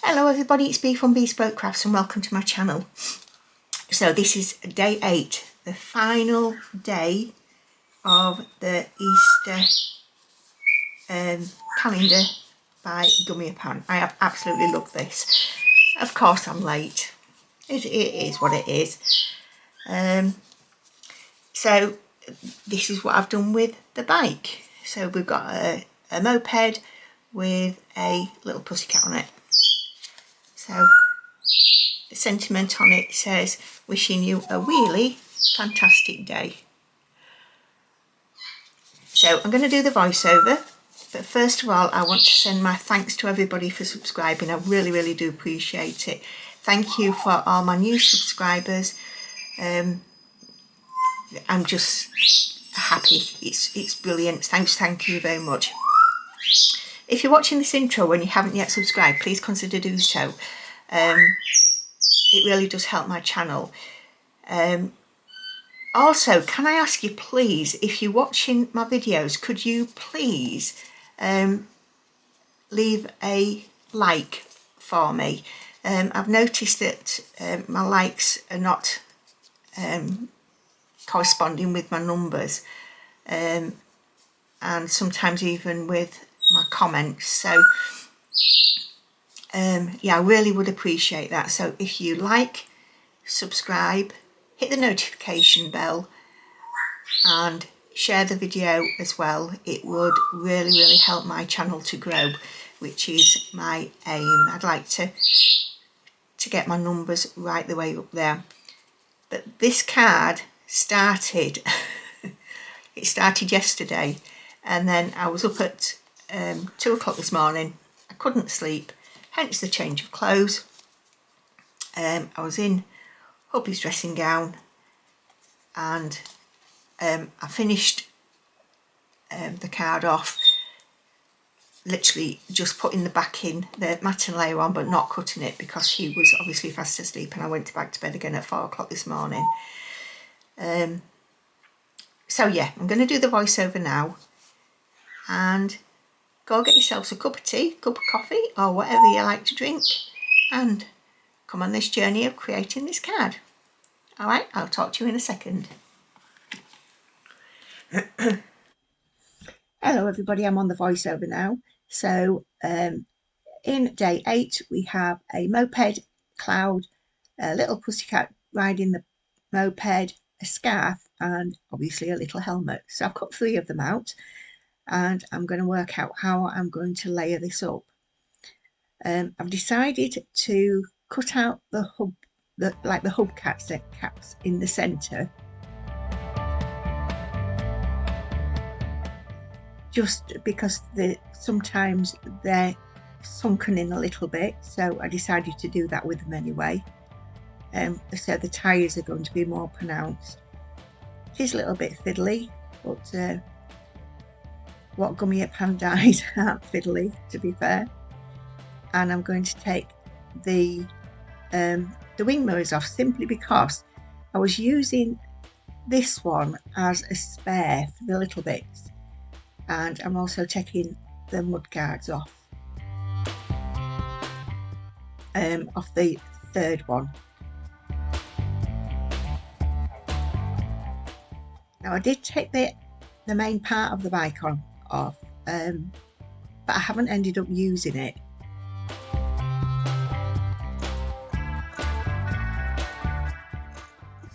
Hello everybody, it's Bee from Bespoke Crafts and welcome to my channel. So this is day 8, the final day of the Easter calendar by Gummiapan. I absolutely love this. Of course I'm late, it is what it is. So this is what I've done with the bike. So we've got a moped with a little pussycat on it. So the sentiment on it says, wishing you a really fantastic day. So I'm going to do the voiceover, but first of all I want to send my thanks to everybody for subscribing. I really do appreciate it. Thank you for all my new subscribers. I'm just happy. It's brilliant. Thank you very much. If you're watching this intro and you haven't yet subscribed, please consider doing so. It really does help my channel. Also, can I ask you please, if you're watching my videos, could you please leave a like for me? I've noticed that my likes are not corresponding with my numbers, and sometimes even with my comments. So yeah, I really would appreciate that. So if you like, subscribe, hit the notification bell and share the video as well, it would really help my channel to grow, which is my aim. I'd like to get my numbers right the way up there. But this card started it started yesterday, and then I was up at 2 o'clock this morning. I couldn't sleep, hence the change of clothes. I was in hubby's dressing gown, and I finished the card off, literally just putting the backing, the mat and layer on, but not cutting it because he was obviously fast asleep, and I went back to bed again at 4 o'clock this morning. So yeah, I'm going to do the voiceover now, and go get yourselves a cup of tea, cup of coffee, or whatever you like to drink, and come on this journey of creating this card. Alright, I'll talk to you in a second. Hello everybody, I'm on the voiceover now. So in day 8 we have a moped, cloud, a little pussycat riding the moped, a scarf, and obviously a little helmet. So I've cut 3 of them out, and I'm going to work out how I'm going to layer this up. I've decided to cut out the hub, the hub caps in the centre, just because sometimes they're sunken in a little bit, so I decided to do that with them anyway. So the tyres are going to be more pronounced. It is a little bit fiddly, but what Gummiapan Dies aren't fiddly, to be fair. And I'm going to take the wing mirrors off, simply because I was using this one as a spare for the little bits, and I'm also taking the mud guards off the 3rd one. Now I did take the main part of the bike off, but I haven't ended up using it.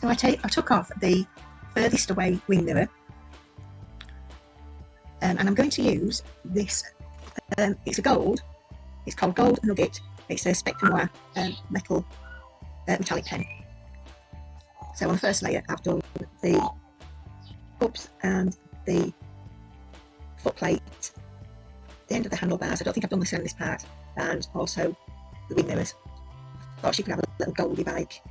So I took off the furthest away wing mirror, and I'm going to use this. It's a gold. It's called Gold Nugget. It's a spectrum wire metal metallic pen. So on the first layer I've done the hubs and the foot plate, the end of the handlebars. I don't think I've done this on this part, and also the wing mirrors. I thought she could have a little goldy bike.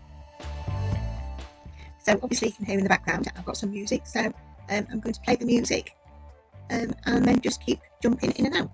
So obviously you can hear in the background I've got some music, so I'm going to play the music and then just keep jumping in and out.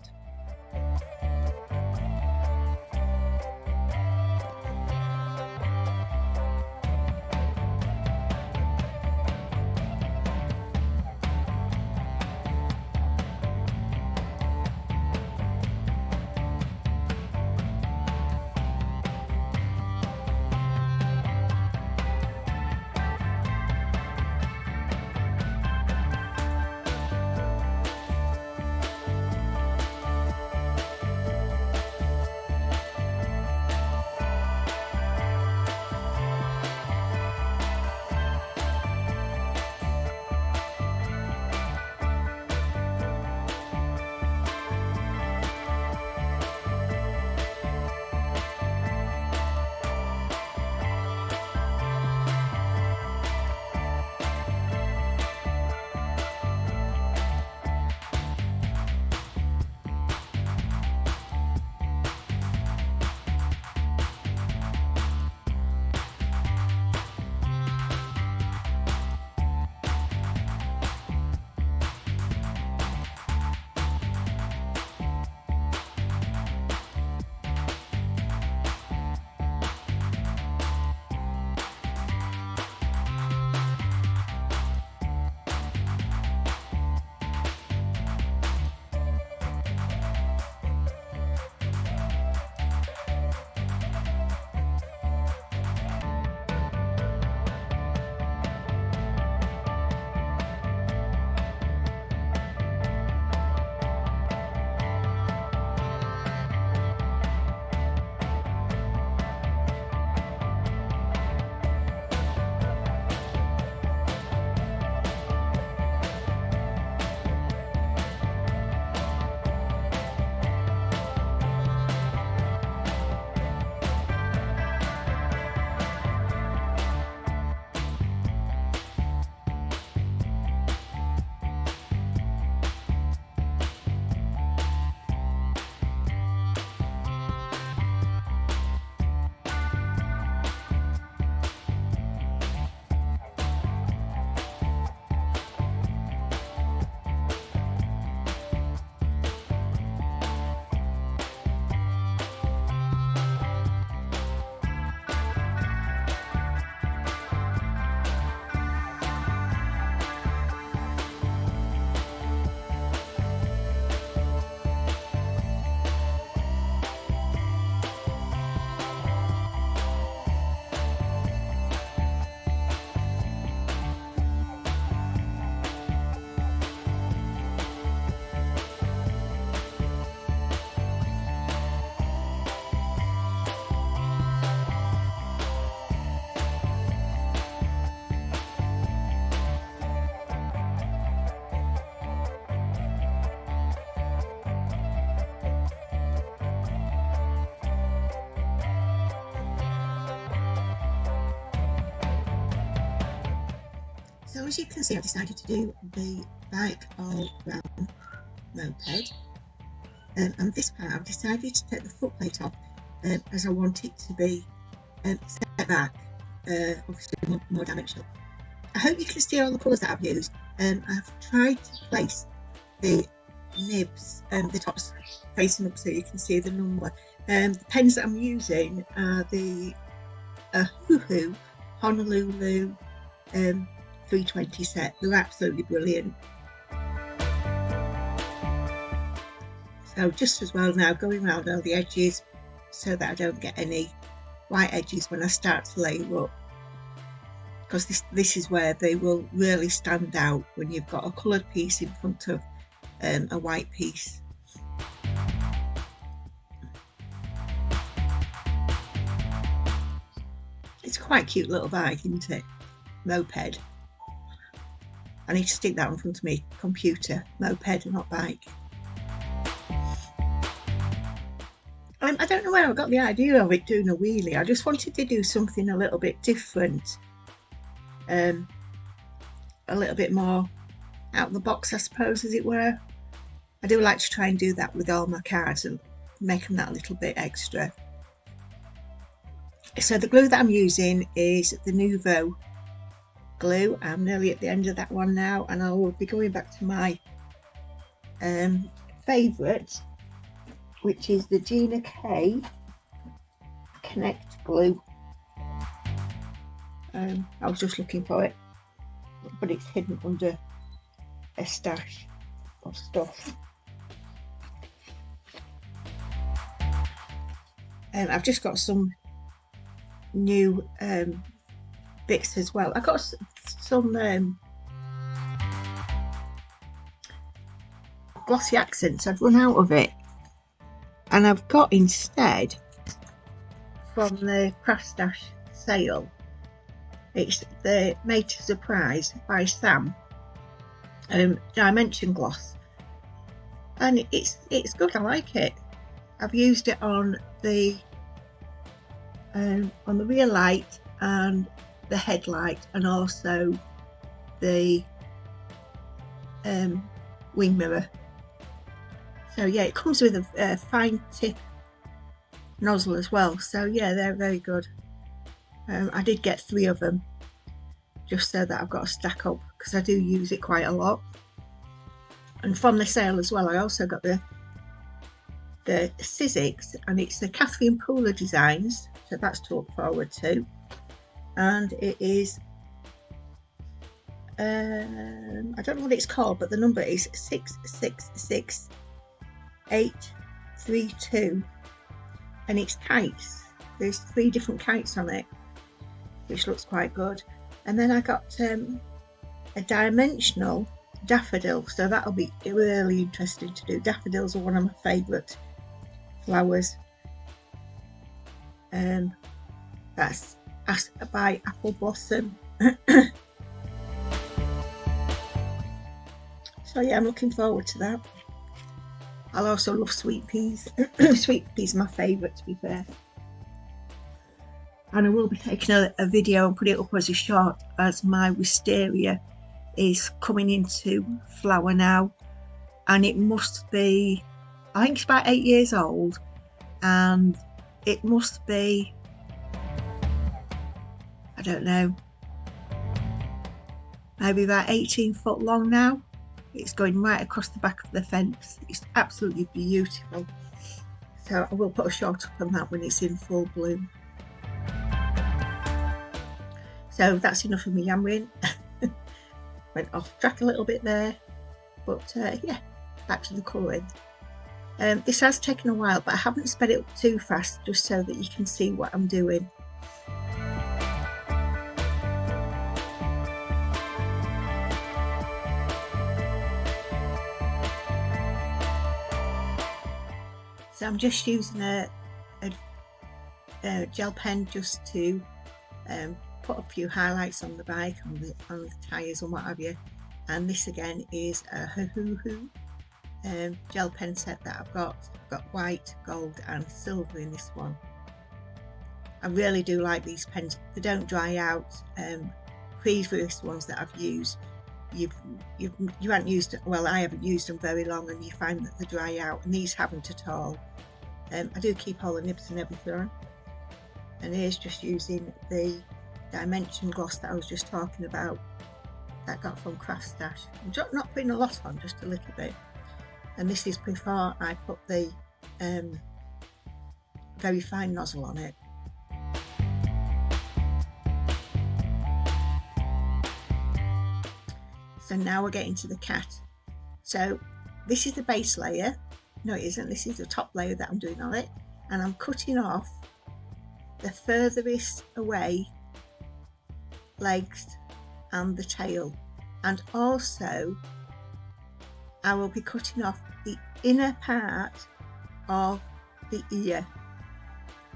as you can see, I decided to do the bike all round moped, and this part I've decided to take the footplate off as I want it to be set back, obviously more dimensional. I hope you can see all the colours that I've used. I've tried to place the nibs and the tops facing up so you can see the number. The pens that I'm using are the Ohuhu Honolulu 320 set. They're absolutely brilliant. So just as well now going around all the edges so that I don't get any white edges when I start to lay them up, because this is where they will really stand out when you've got a coloured piece in front of a white piece. It's quite a cute little bike, isn't it? Moped. I need to stick that in front of me computer. Moped, not bike. I don't know where I got the idea of it doing a wheelie. I just wanted to do something a little bit different. A little bit more out of the box, I suppose, as it were. I do like to try and do that with all my cards and make them that little bit extra. So the glue that I'm using is the Nouveau glue. I'm nearly at the end of that one now, and I will be going back to my favourite, which is the Gina K Connect glue. I was just looking for it, but it's hidden under a stash of stuff. I've just got some new bits as well. I got some glossy accents. I've run out of it, and I've got instead from the Craft Stash sale. It's the Made to Surprise by Sam Dimension Gloss, and it's good. I like it. I've used it on the rear light and the headlight, and also the wing mirror. So yeah, it comes with a fine tip nozzle as well. So yeah, they're very good. I did get 3 of them just so that I've got a stack up, because I do use it quite a lot. And from the sale as well, I also got the Sizzix, and it's the Catherine Pooler designs, so that's to look forward to. And it is I don't know what it's called, but the number is 666832, and it's kites. There's 3 different kites on it, which looks quite good. And then I got a dimensional daffodil, so that'll be really interesting to do. Daffodils are one of my favourite flowers. That's by Apple Blossom. So yeah, I'm looking forward to that. I'll also love sweet peas. Sweet peas are my favourite, to be fair. And I will be taking a video and put it up as a short, as my wisteria is coming into flower now, and it must be, I think it's about 8 years old, and it must be, I don't know, maybe about 18 foot long now. It's going right across the back of the fence. It's absolutely beautiful. So I will put a short up on that when it's in full bloom. So that's enough of me yammering. Went off track a little bit there, but yeah, back to the colouring. This has taken a while, but I haven't sped it up too fast, just so that you can see what I'm doing. So I'm just using a gel pen just to put a few highlights on the bike, on the tyres and what have you. And this again is a Ohuhu gel pen set that I've got. I've got white, gold and silver in this one. I really do like these pens. They don't dry out previous ones that I've used, you haven't used, well, I haven't used them very long, and you find that they dry out, and these haven't at all. I do keep all the nibs and everything on, and here's just using the dimension gloss that I was just talking about that I got from Craft Stash. I'm not putting a lot on, just a little bit, and this is before I put the very fine nozzle on it. So now we're getting to the cat. So this is the base layer. No, it isn't. This is the top layer that I'm doing on it, and I'm cutting off the furthest away legs and the tail, and also I will be cutting off the inner part of the ear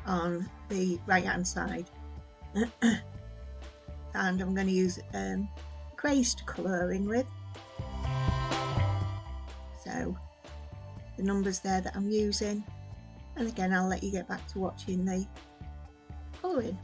on the right hand side. And I'm going to use Glaze to colour in with. So the numbers there that I'm using, and again I'll let you get back to watching the colouring.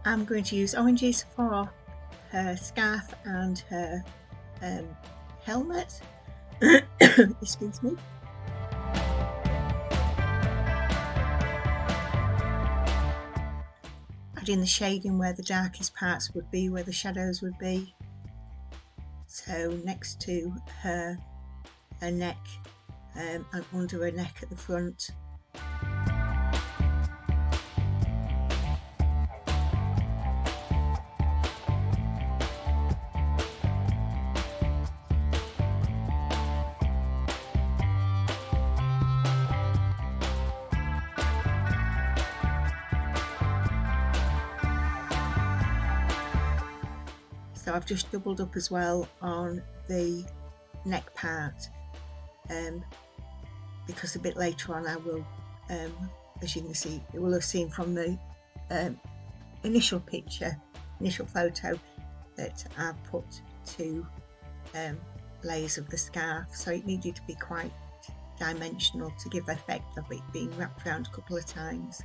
I'm going to use oranges for her scarf and her helmet. Excuse me. Adding the shading where the darkest parts would be, where the shadows would be. So next to her neck and under her neck at the front. So I've just doubled up as well on the neck part, because a bit later on I will as you can see, you will have seen from the initial photo that I put to layers of the scarf, so it needed to be quite dimensional to give effect of it being wrapped around a couple of times.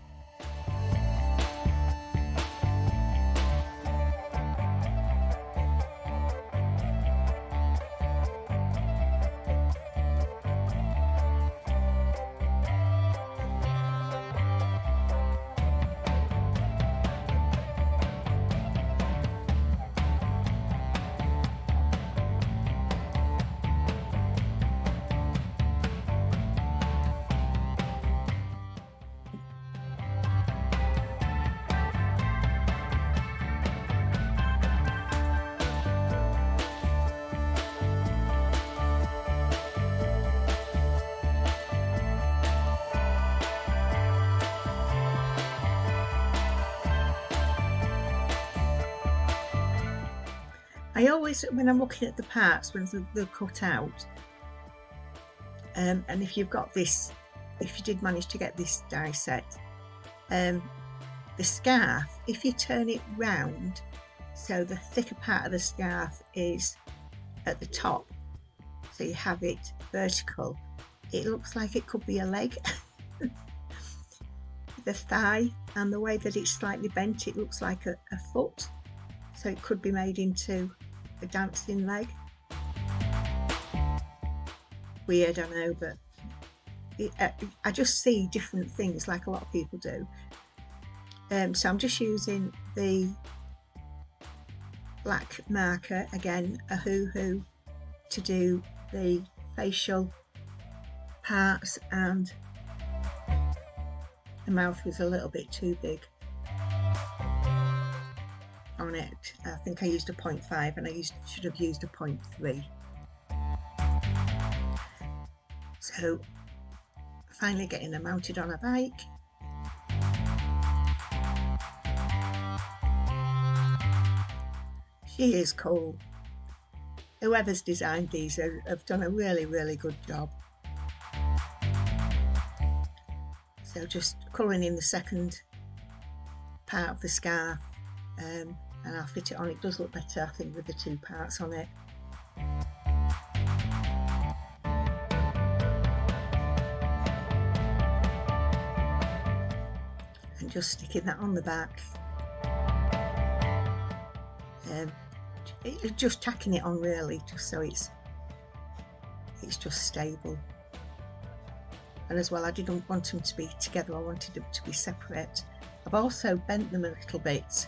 I always, when I'm looking at the parts, when they're cut out, and if you've got this, if you did manage to get this die set, the scarf, if you turn it round, so the thicker part of the scarf is at the top, so you have it vertical, it looks like it could be a leg. The thigh, and the way that it's slightly bent, it looks like a foot, so it could be made into a dancing leg. Weird, I know, but I just see different things like a lot of people do. So I'm just using the black marker again, Ohuhu, to do the facial parts, and the mouth was a little bit too big on it. I think I used a 0.5 and I should have used a 0.3. So finally getting her mounted on a bike. She is cool. Whoever's designed these have done a really, really good job. So just colouring in the second part of the scarf, and I'll fit it on. It does look better, I think, with the two parts on it. And just sticking that on the back. Just tacking it on really, just so it's just stable. And as well, I didn't want them to be together, I wanted them to be separate. I've also bent them a little bit,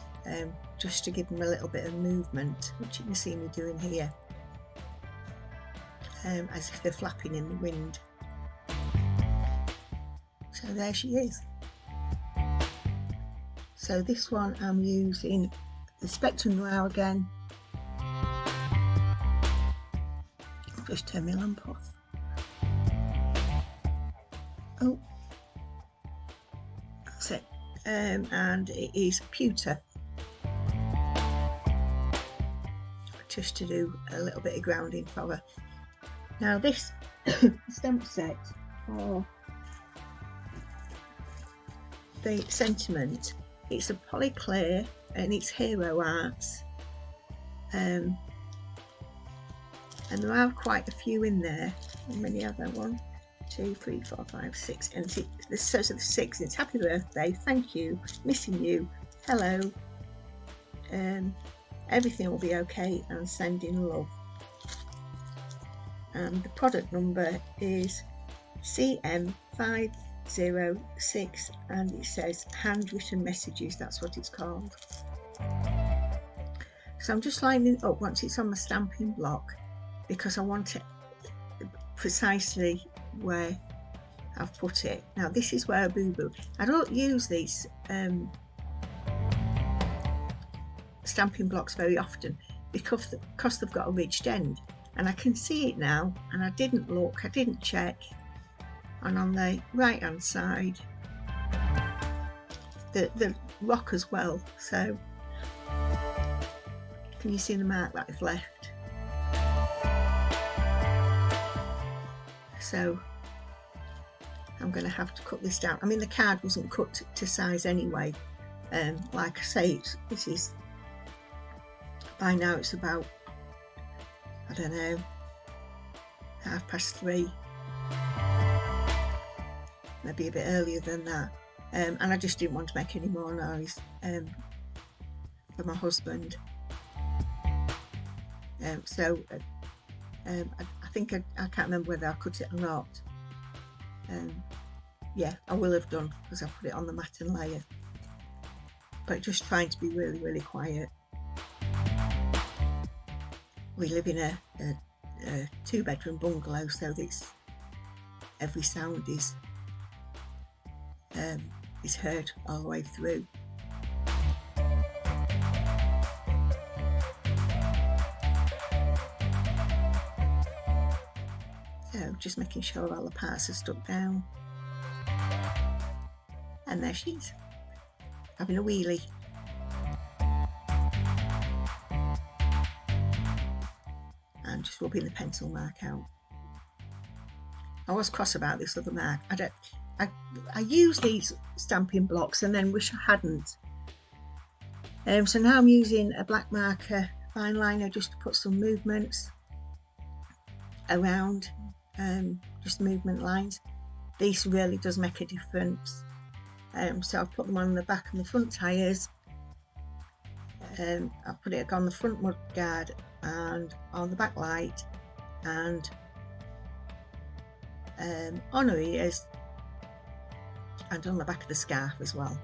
just to give them a little bit of movement, which you can see me doing here, as if they're flapping in the wind. So there she is. So this one I'm using the Spectrum Noir again. Just turn my lamp off. Oh, that's it. And it is pewter, just to do a little bit of grounding for her. Now this stamp set for the sentiment, it's a polyclear and it's Hero Arts, and there are quite a few in there. How many are there? 1, 2, 3, 4, 5, 6, and this says of 6. It's happy birthday, thank you, missing you, hello, everything will be okay, and sending love. And the product number is CM506, and it says handwritten messages, that's what it's called. So I'm just lining it up once it's on my stamping block, because I want it precisely where I've put it. Now this is where I boo-boo. I don't use these stamping blocks very often because they've got a ridged end, and I can see it now, and I didn't look, I didn't check. And on the right hand side, the rock as well, so can you see the mark that I've left? So I'm going to have to cut this down. I mean, the card wasn't cut to size anyway. Like I say, this is, by now it's about, I don't know, 3:30, maybe a bit earlier than that. And I just didn't want to make any more noise for my husband. I think I can't remember whether I cut it or not. Yeah, I will have done because I put it on the mat and layer. But just trying to be really, really quiet. We live in a 2-bedroom bungalow, so this every sound is heard all the way through. So just making sure all the parts are stuck down. And there she is, having a wheelie. And just rubbing the pencil mark out. I was cross about this other mark. I use these stamping blocks and then wish I hadn't. So now I'm using a black marker fine liner just to put some movements around, just movement lines. This really does make a difference. So I've put them on the back and the front tyres. I've put it on the front mud guard and on the back light and on her ears and on the back of the scarf as well.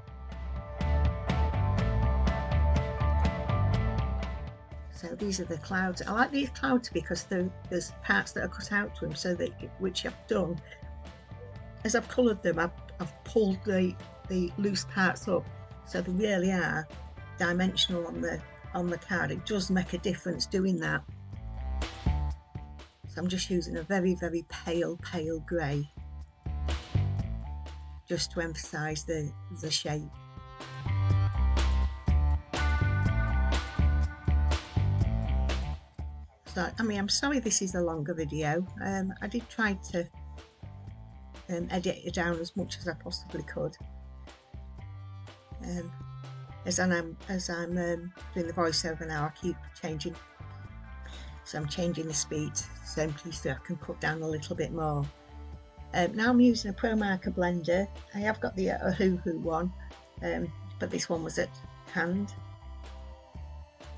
So these are the clouds. I like these clouds because there's parts that are cut out to them, so that, which I've done, as I've coloured them, I've pulled the loose parts up, so they really are dimensional on the card. It does make a difference doing that. So I'm just using a very, very pale grey, just to emphasise the shape. So, I mean, I'm sorry this is a longer video. I did try to edit it down as much as I possibly could. As I'm doing the voiceover now, I keep changing. So I'm changing the speed simply so I can cut down a little bit more. Now I'm using a Pro Marker blender. I have got the Ohuhu one, but this one was at hand.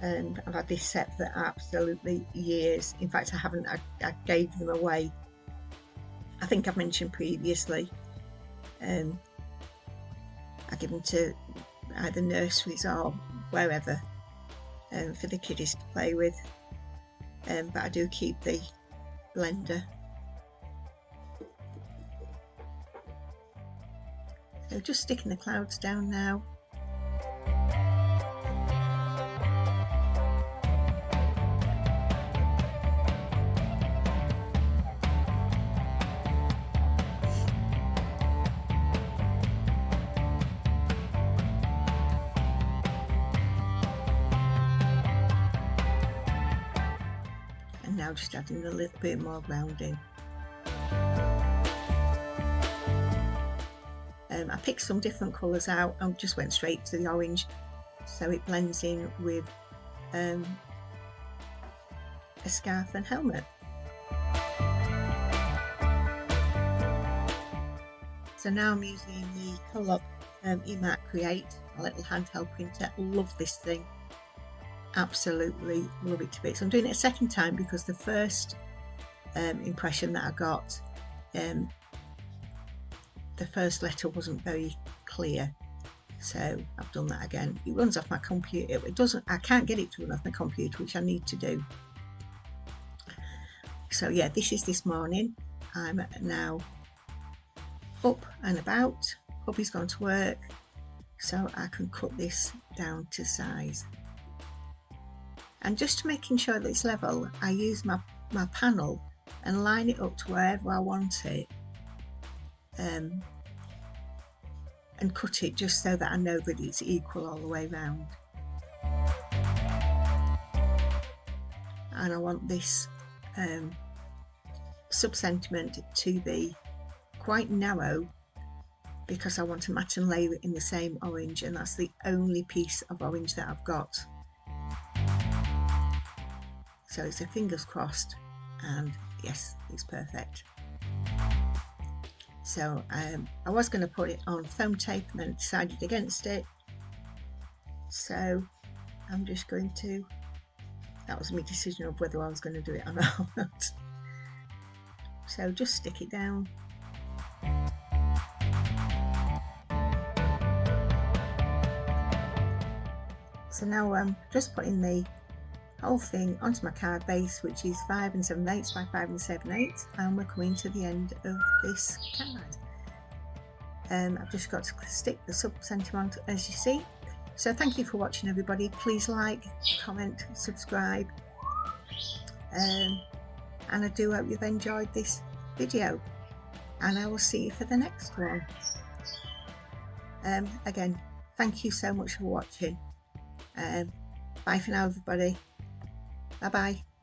I've had this set for absolutely years. In fact, I gave them away. I think I've mentioned previously. I give them to either nurseries or wherever for the kiddies to play with. But I do keep the blender. So just sticking the clouds down now. And now just adding a little bit more rounding. I picked some different colours out and just went straight to the orange, so it blends in with a scarf and helmet. So now I'm using the Colop eMark Create, a little handheld printer. Love this thing, absolutely love it to bits. I'm doing it a second time because the first impression that I got, the first letter wasn't very clear, so I've done that again. It runs off my computer. I can't get it to run off my computer, which I need to do. So yeah, this is this morning. I'm now up and about. Hubby's gone to work, so I can cut this down to size. And just to making sure that it's level, I use my panel and line it up to wherever I want it. And cut it just so that I know that it's equal all the way round. And I want this sub-sentiment to be quite narrow because I want to match and layer it in the same orange, and that's the only piece of orange that I've got. So it's a fingers crossed, and yes, it's perfect. So I was going to put it on foam tape and then decided against it. So I'm just going to, that was my decision of whether I was going to do it or not. So just stick it down. So now I'm just putting the whole thing onto my card base, which is 5 7/8 by 5 7/8, and we're coming to the end of this card. I've just got to stick the sub-sentiment as you see. So thank you for watching, everybody. Please like, comment, subscribe, and I do hope you've enjoyed this video, and I will see you for the next one. Again, thank you so much for watching. Bye for now, everybody. Bye bye.